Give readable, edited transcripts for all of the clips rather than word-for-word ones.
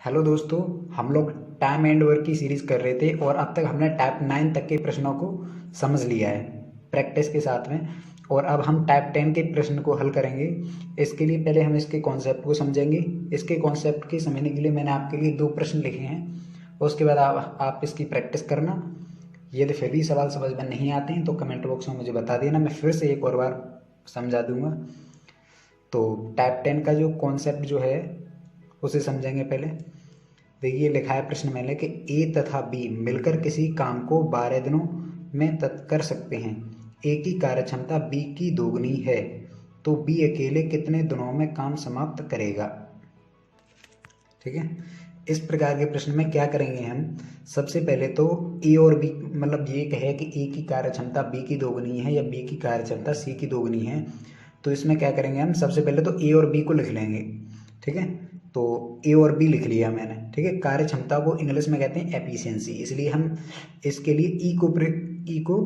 Hello दोस्तों, हम लोग टाइम एंड वर्क की सीरीज कर रहे थे और अब तक हमने टाइप 9 तक के प्रश्नों को समझ लिया है प्रैक्टिस के साथ में। और अब हम टाइप 10 के प्रश्न को हल करेंगे। इसके लिए पहले हम इसके कॉन्सेप्ट को समझेंगे। इसके कॉन्सेप्ट के समझने के लिए मैंने आपके लिए 2 प्रश्न लिखे हैं और उसके बाद आप इसकी प्रैक्टिस करना। यदि फिर भी सवाल समझ में नहीं आते हैं तो कमेंट बॉक्स में मुझे बता देना, मैं फिर से एक और बार समझा दूंगा। तो टाइप 10 का जो कॉन्सेप्ट जो है उसे समझेंगे पहले। देखिए, लिखा है प्रश्न में कि ए तथा बी मिलकर किसी काम को 12 दिनों में कर सकते हैं। ए की कार्यक्षमता बी की दोगुनी है, तो बी अकेले कितने दिनों में काम समाप्त करेगा। ठीक है, इस प्रकार के प्रश्न में क्या करेंगे हम। सबसे पहले तो ए और बी, मतलब ये कहे कि ए की कार्यक्षमता बी की दोगुनी है या बी की कार्यक्षमता सी की दोगुनी है, तो इसमें क्या करेंगे हम। सबसे पहले तो ए और बी को लिख लेंगे। ठीक है, तो ए और बी लिख लिया मैंने। ठीक है, कार्य क्षमता को इंग्लिश में कहते हैं एफिशिएंसी, इसलिए हम इसके लिए ई को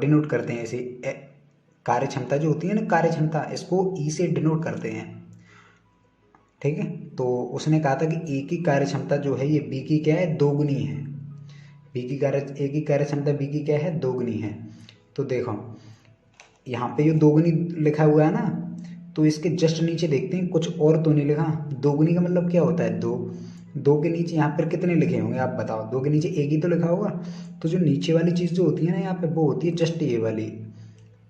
डिनोट करते हैं ऐसे। कार्य क्षमता जो होती है ना, कार्य क्षमता, इसको ई से डिनोट करते हैं। ठीक है, तो उसने कहा था कि ए की कार्य क्षमता जो है ये बी की क्या है, दोगुनी है। ए की कार्य क्षमता बी की क्या है, दोगुनी है। तो देखो, यहाँ पे ये दोगुनी लिखा हुआ है ना, तो इसके जस्ट नीचे देखते हैं कुछ और तो नहीं लिखा। दोगुनी का मतलब क्या होता है, दो। दो के नीचे यहाँ पर कितने लिखे होंगे आप बताओ। दो के नीचे एक ही तो लिखा होगा। तो जो नीचे वाली चीज़ जो होती है ना यहाँ पे, वो होती है जस्ट ये वाली।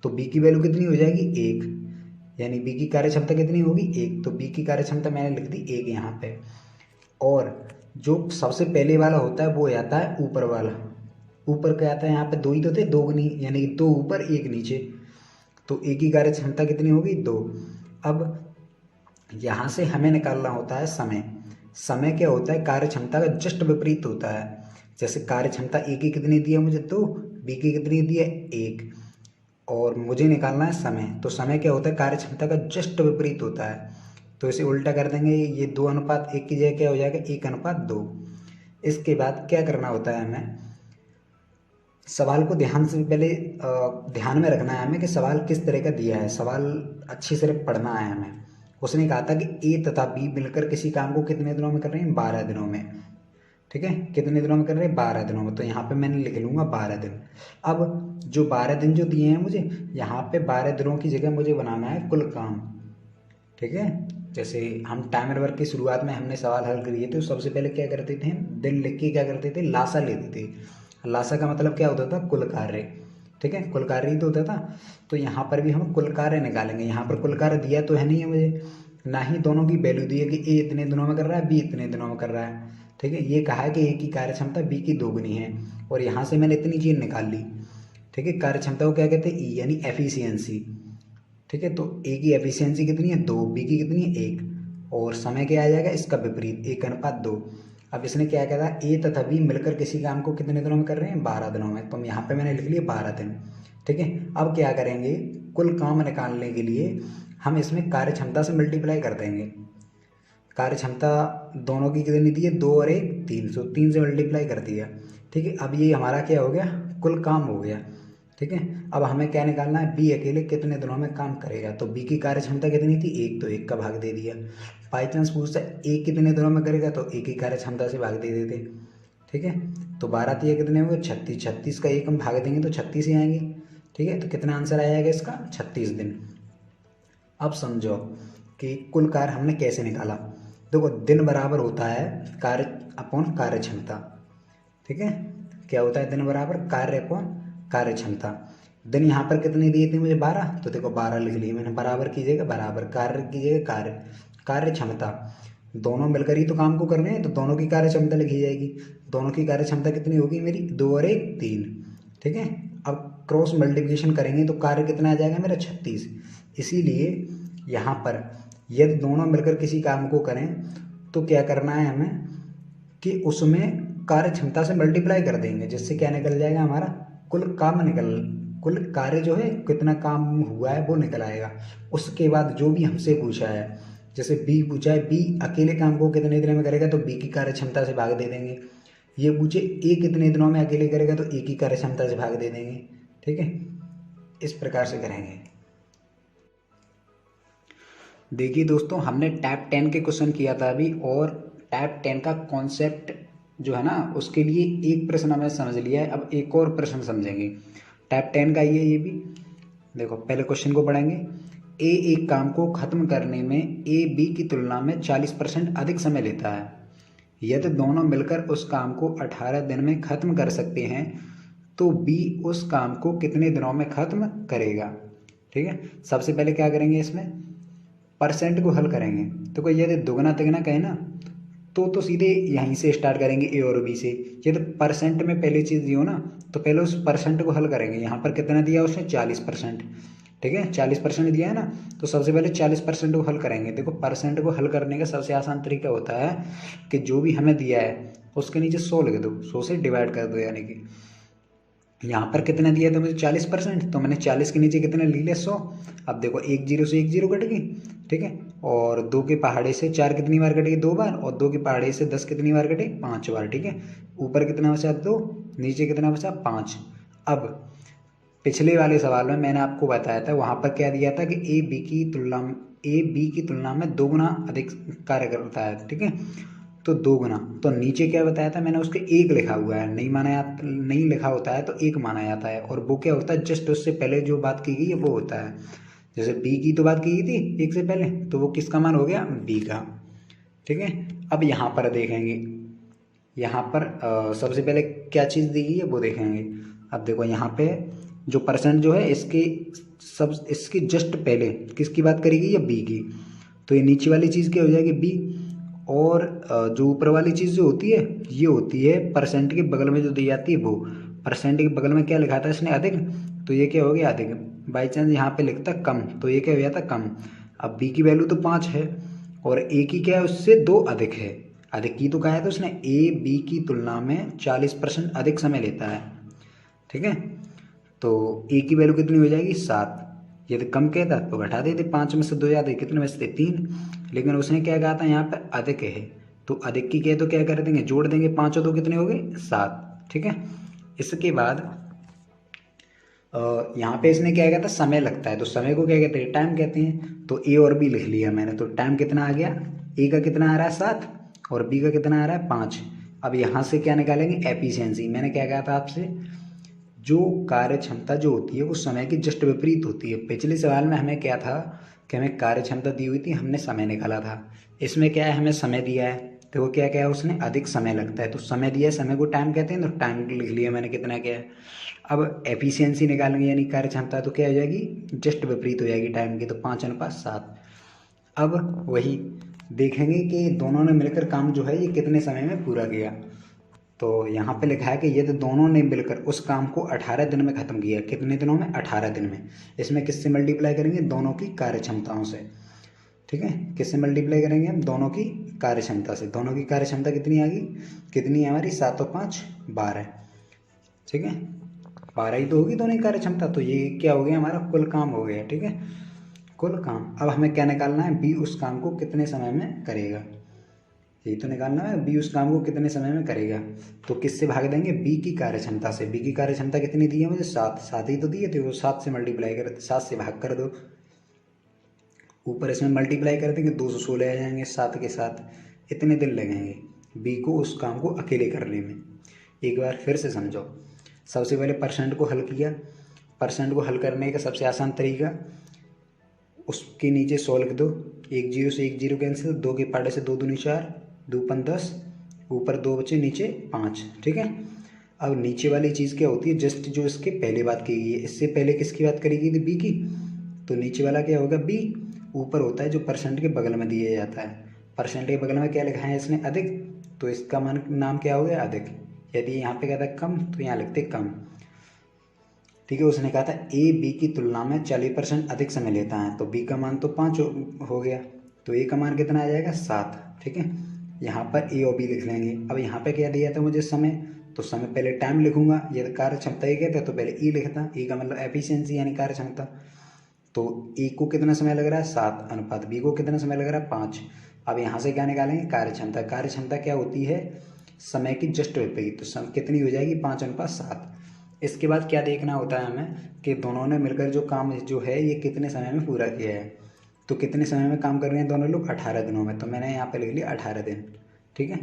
तो बी की वैल्यू कितनी हो जाएगी, एक। यानी बी की कार्य क्षमता कितनी होगी, एक। तो बी की कार्य क्षमता मैंने लिख दी एक यहाँ पे। और जो सबसे पहले वाला होता है वो आता है ऊपर वाला। ऊपर क्या आता है, यहाँ पे दो ही तो थे, दोगुनी, यानी दो ऊपर एक नीचे। तो ए की कार्य क्षमता कितनी होगी, दो। अब यहाँ से हमें निकालना होता है समय। समय क्या होता है, कार्य क्षमता का जस्ट विपरीत होता है। जैसे कार्य क्षमता ए की कितनी दी है मुझे, दो। बी की कितनी दी है, एक। और मुझे निकालना है समय, तो समय क्या होता है, कार्य क्षमता का जस्ट विपरीत होता है। तो इसे उल्टा कर देंगे, ये 2:1 की जगह क्या हो जाएगा, 1:2। इसके बाद क्या करना होता है हमें, सवाल को ध्यान से पहले ध्यान में रखना है हमें कि सवाल किस तरह का दिया है। सवाल अच्छी से पढ़ना है हमें। उसने कहा था कि ए तथा बी मिलकर किसी काम को कितने दिनों में कर रहे हैं, 12 दिनों में। ठीक है, कितने दिनों में कर रहे हैं, 12 दिनों में। तो यहाँ पे मैंने लिख लूँगा 12 दिन। अब जो 12 दिन जो दिए हैं मुझे, यहाँ पे 12 दिनों की जगह मुझे बनाना है कुल काम। ठीक है, जैसे हम टाइमर वर्क की शुरुआत में हमने सवाल हल किए थे, तो सबसे पहले क्या करते थे, दिन लिख के क्या करते थे, लासा लेते थे। लासा का मतलब क्या होता था, कुल कार्य। ठीक है, कुल कार्य ही तो होता था। तो यहाँ पर भी हम कुल कार्य निकालेंगे। यहाँ पर कुल कार्य दिया तो है नहीं है मुझे, ना ही दोनों की वैल्यू दी है कि ए इतने दिनों में कर रहा है, बी इतने दिनों में कर रहा है। ठीक है, ये कहा है कि ए की कार्य क्षमता बी की दोगुनी है, और यहाँ से मैंने इतनी चीज़ निकाल ली। ठीक है, कार्य क्षमता को क्या कहते हैं, ई, यानी एफिशिएंसी। ठीक है, तो ए की एफिशिएंसी कितनी है, दो। बी की कितनी है, एक। और समय क्या आ जाएगा, इसका विपरीत, 1:2। अब इसने क्या कहा था, ए तथा बी मिलकर किसी काम को कितने दिनों में कर रहे हैं, 12 दिनों में। तो यहाँ पे मैंने लिख लिया 12 दिन। ठीक है, अब क्या करेंगे, कुल काम निकालने के लिए हम इसमें कार्य क्षमता से मल्टीप्लाई कर देंगे। कार्य क्षमता दोनों की कितनी दी है, दो और एक, तीन। सौ तीन से मल्टीप्लाई कर दिया। ठीक है, अब ये हमारा क्या हो गया, कुल काम हो गया। ठीक है, अब हमें क्या निकालना है, बी अकेले कितने दिनों में काम करेगा। तो बी की कार्य क्षमता कितनी थी, एक। तो एक का भाग दे दिया। बाई चांस पूछता है ए कितने दिनों में करेगा, तो एक की कार्य क्षमता से भाग दे देते। ठीक है, तो 12 तिया कितने हुए, 36। 36 का एक हम भाग देंगे तो 36 ही आएंगे। ठीक है, तो कितना आंसर आएगा इसका, 36 दिन। अब समझो कि कुल कार्य हमने कैसे निकाला। देखो, दिन बराबर होता है कार्य अपॉन कार्य क्षमता। ठीक है, क्या होता है, दिन बराबर कार्य अपॉन कार्य क्षमता। दिन यहाँ पर कितने दिए थे मुझे, 12। तो देखो 12 लिख लिए मैंने, बराबर कीजिएगा, बराबर कार्य कीजिएगा, कार्य कार्य क्षमता। दोनों मिलकर ही तो काम को कर रहे हैं, तो दोनों की कार्य क्षमता लिखी जाएगी। दोनों की कार्य क्षमता कितनी होगी मेरी, दो और एक, तीन। ठीक है, अब क्रॉस मल्टीप्लिकेशन करेंगे तो कार्य कितना आ जाएगा मेरा, 36। इसीलिए यहाँ पर यदि दोनों मिलकर किसी काम को करें तो क्या करना है हमें कि उसमें कार्य क्षमता से मल्टीप्लाई कर देंगे, जिससे क्या निकल जाएगा हमारा, कुल कार्य जो है, कितना काम हुआ है वो निकल आएगा। उसके बाद जो भी हमसे पूछा है, जैसे बी पूछा है, बी अकेले काम को कितने दिनों में करेगा, तो बी की कार्य क्षमता से भाग दे देंगे। ये पूछे ए कितने दिनों में अकेले करेगा, तो ए की कार्य क्षमता से भाग दे देंगे। ठीक है, इस प्रकार से करेंगे। देखिए दोस्तों, हमने टाइप 10 के क्वेश्चन किया था अभी, और टाइप 10 का कॉन्सेप्ट जो है ना उसके लिए एक प्रश्न हमें समझ लिया है। अब एक और प्रश्न समझेंगे टाइप 10 का ये भी देखो। पहले क्वेश्चन को पढ़ेंगे। ए एक काम को खत्म करने में ए बी की तुलना में 40% अधिक समय लेता है। यदि दोनों मिलकर उस काम को 18 दिन में खत्म कर सकते हैं तो बी उस काम को कितने दिनों में खत्म करेगा। ठीक है, सबसे पहले क्या करेंगे, इसमें परसेंट को हल करेंगे। तो कोई यदि दुगना तिगना कहे ना तो सीधे यहीं से स्टार्ट करेंगे ए और बी से। यदि परसेंट में पहली चीज़ दी हो ना तो पहले उस परसेंट को हल करेंगे। यहाँ पर कितना दिया उसने 40%। ठीक है, 40% दिया है ना, तो सबसे पहले 40% को हल करेंगे। देखो परसेंट को हल करने का सबसे आसान तरीका होता है कि जो भी हमें दिया है उसके नीचे 100 लिख दो, 100 से डिवाइड कर दो। यानी कि यहाँ पर कितना दिया था मुझे 40%, तो मैंने 40 के नीचे कितने ले लिया 100। अब देखो एक जीरो से एक जीरो कट गई। ठीक है, और 2 के पहाड़े से 4 कितनी बार कटेगी 2 बार, और 2 के पहाड़े से 10 कितनी बार कटे 5 बार। ठीक है, ऊपर कितना बचा 2, नीचे कितना बचा 5। अब पिछले वाले सवाल में मैंने आपको बताया था, वहाँ पर क्या दिया था कि ए बी की तुलना में 2 गुना अधिक कार्य करता है। ठीक है, तो 2 गुना, तो नीचे क्या बताया था मैंने उसके 1 लिखा हुआ है, नहीं लिखा होता है तो 1 माना जाता है। और वो क्या होता है, जस्ट उससे पहले जो बात की गई है वो होता है। जैसे बी की तो बात की गई थी 1 से पहले, तो वो किसका मान हो गया बी का। ठीक है, अब यहाँ पर देखेंगे, यहाँ पर सबसे पहले क्या चीज़ दी गई है वो देखेंगे। अब देखो यहाँ पे जो परसेंट जो है इसकी जस्ट पहले किसकी बात करी गई है बी की, तो ये नीचे वाली चीज़ क्या हो जाएगी बी। और जो ऊपर वाली चीज़ जो होती है ये होती है परसेंट के बगल में जो दी जाती है वो। परसेंट के बगल में क्या लिखा था इसने अधिक, तो ये क्या हो गया अधिक। बाई चांस यहाँ पे लिखता कम तो ये क्या हो जाता कम। अब बी की वैल्यू तो 5 है और ए की क्या है उससे 2 अधिक है। अधिक की तो कहा है तो उसने ए बी की तुलना में 40% अधिक समय लेता है। ठीक है, तो ए की वैल्यू कितनी हो जाएगी 7। यदि कम कहता तो घटा देते, 5 में से 2 जाते कितने बचते 3। लेकिन उसने क्या कहा था यहाँ पर अधिक है, तो अधिक की कहे तो क्या कर देंगे जोड़ देंगे, 5 और 2 कितने हो गए 7। ठीक है, इसके बाद यहाँ पे इसने क्या कहा था समय लगता है, तो समय को क्या कहते हैं टाइम कहते हैं। तो ए और बी लिख लिया मैंने, तो टाइम कितना आ गया, ए का कितना आ रहा है 7 और बी का कितना आ रहा है 5। अब यहाँ से क्या निकालेंगे एफिशिएंसी। मैंने क्या कहा था आपसे, जो कार्य क्षमता जो होती है वो समय की जस्ट विपरीत होती है। पिछले सवाल में हमें क्या था कि हमें कार्य क्षमता दी हुई थी, हमने समय निकाला था। इसमें क्या है हमें समय दिया है, तो वो क्या है उसने अधिक समय लगता है, तो समय दिया है, समय को टाइम कहते हैं, तो टाइम लिख लिया मैंने कितना क्या है। अब एफिशिएंसी निकालेंगे यानी कार्य क्षमता, तो क्या हो जाएगी जस्ट विपरीत हो जाएगी टाइम की, तो 5:7। अब वही देखेंगे कि दोनों ने मिलकर काम जो है ये कितने समय में पूरा किया। तो यहाँ पे लिखा है कि यदि दोनों ने मिलकर उस काम को 18 दिन में ख़त्म किया। कितने दिनों में 18 दिन में। इसमें किससे मल्टीप्लाई करेंगे दोनों की कार्य क्षमताओं से। ठीक है, किससे मल्टीप्लाई करेंगे हम दोनों की कार्य क्षमता से। दोनों की कार्य क्षमता कितनी आ गई, कितनी है हमारी 7 और 5 12। ठीक है, 12 ही तो होगी दोनों की कार्य क्षमता, तो ये क्या हो गया हमारा कुल काम हो गया। ठीक है, कुल काम। अब हमें क्या निकालना है, बी उस काम को कितने समय में करेगा, यही तो निकालना है बी उस काम को कितने समय में करेगा। तो किससे भाग देंगे बी की कार्य क्षमता से। बी की कार्य क्षमता कितनी दी है मुझे 7, 7 ही तो दी है, तो वो 7 से मल्टीप्लाई कर 7 से भाग कर दो। ऊपर इसमें मल्टीप्लाई कर देंगे 216 आ जाएंगे 7 के साथ। इतने दिन लगेंगे बी को उस काम को अकेले करने में। एक बार फिर से समझो। सबसे पहले परसेंट को हल किया। परसेंट को हल करने का सबसे आसान तरीका, उसके नीचे 100 लिख दो, 1 जीरो से 1 जीरो कैंसिल, 2 के पहाड़े से 2 दूनी 4, 2 पन 10, ऊपर 2 बचे नीचे 5। ठीक है, अब नीचे वाली चीज़ क्या होती है जस्ट जो इसके पहले बात की गई है। इससे पहले किसकी बात करी गई थी बी की, तो नीचे वाला क्या होगा बी। ऊपर होता है जो परसेंट के बगल में दिया जाता है। परसेंट के बगल में क्या लिखा है इसने अधिक, तो इसका नाम क्या हो गया अधिक। यदि यहाँ पे कहता है कम तो यहाँ लिखते कम। ठीक है, उसने कहा था ए बी की तुलना में 40% अधिक समय लेता है, तो बी का मान तो 5 हो गया, तो ए का मान कितना आ जाएगा 7। ठीक है, यहाँ पर ए और बी लिख लेंगे। अब यहाँ पे क्या दिया था मुझे समय, तो समय पहले टाइम लिखूंगा, यदि कार्य क्षमता ए कहते हैं तो पहले ई लिखता। ई का मतलब एफिशिएंसी यानी कार्य क्षमता। तो ए को कितना समय लग रहा है 7 अनुपात बी को कितना समय लग रहा है 5। अब यहाँ से क्या निकालेंगे कार्य क्षमता। कार्य क्षमता क्या होती है समय की जस्ट विपरीत, तो कितनी हो जाएगी 5:7। इसके बाद क्या देखना होता है हमें कि दोनों ने मिलकर जो काम जो है ये कितने समय में पूरा किया है। तो कितने समय में काम कर रहे हैं दोनों लोग 18 दिनों में, तो मैंने यहाँ पे लिख लिया 18 दिन। ठीक है।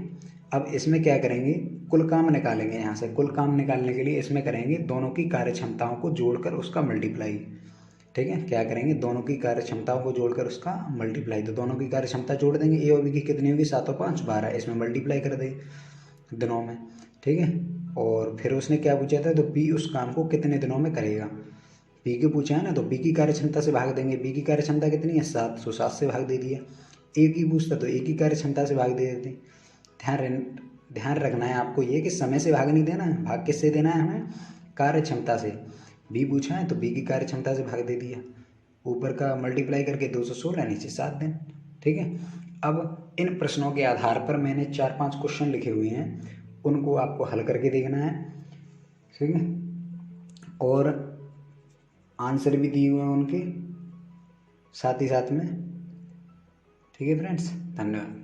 अब इसमें क्या करेंगे, कुल काम निकालेंगे। यहाँ से कुल काम निकालने के लिए इसमें करेंगे दोनों की कार्य क्षमताओं को जोड़कर उसका मल्टीप्लाई। ठीक है, क्या करेंगे, दोनों की कार्य क्षमताओं को जोड़कर उसका मल्टीप्लाई। तो दोनों की कार्य क्षमता जोड़ देंगे, ए और बी की कितनी होगी, 7 और 5 12, इसमें मल्टीप्लाई कर देंगे दिनों में। ठीक है, और फिर उसने क्या पूछा था, तो बी उस काम को कितने दिनों में करेगा। बी की पूछा है ना, तो बी की कार्य क्षमता से भाग देंगे। बी की कार्य क्षमता कितनी है, 7, तो 7 से भाग दे दिया। ए की पूछता तो ए की कार्य क्षमता से भाग दे देते। ध्यान रखना है आपको ये कि समय से भाग नहीं देना है, भाग किससे देना है हमें, कार्य क्षमता से। बी पूछा है तो बी की कार्य क्षमता से भाग दे दिया, ऊपर का मल्टीप्लाई करके 216, नीचे 7 दिन। ठीक है, अब इन प्रश्नों के आधार पर मैंने 4-5 क्वेश्चन लिखे हुए हैं, उनको आपको हल करके देखना है। ठीक है, और आंसर भी दिए हुए हैं उनके साथ ही साथ में। ठीक है फ्रेंड्स, धन्यवाद।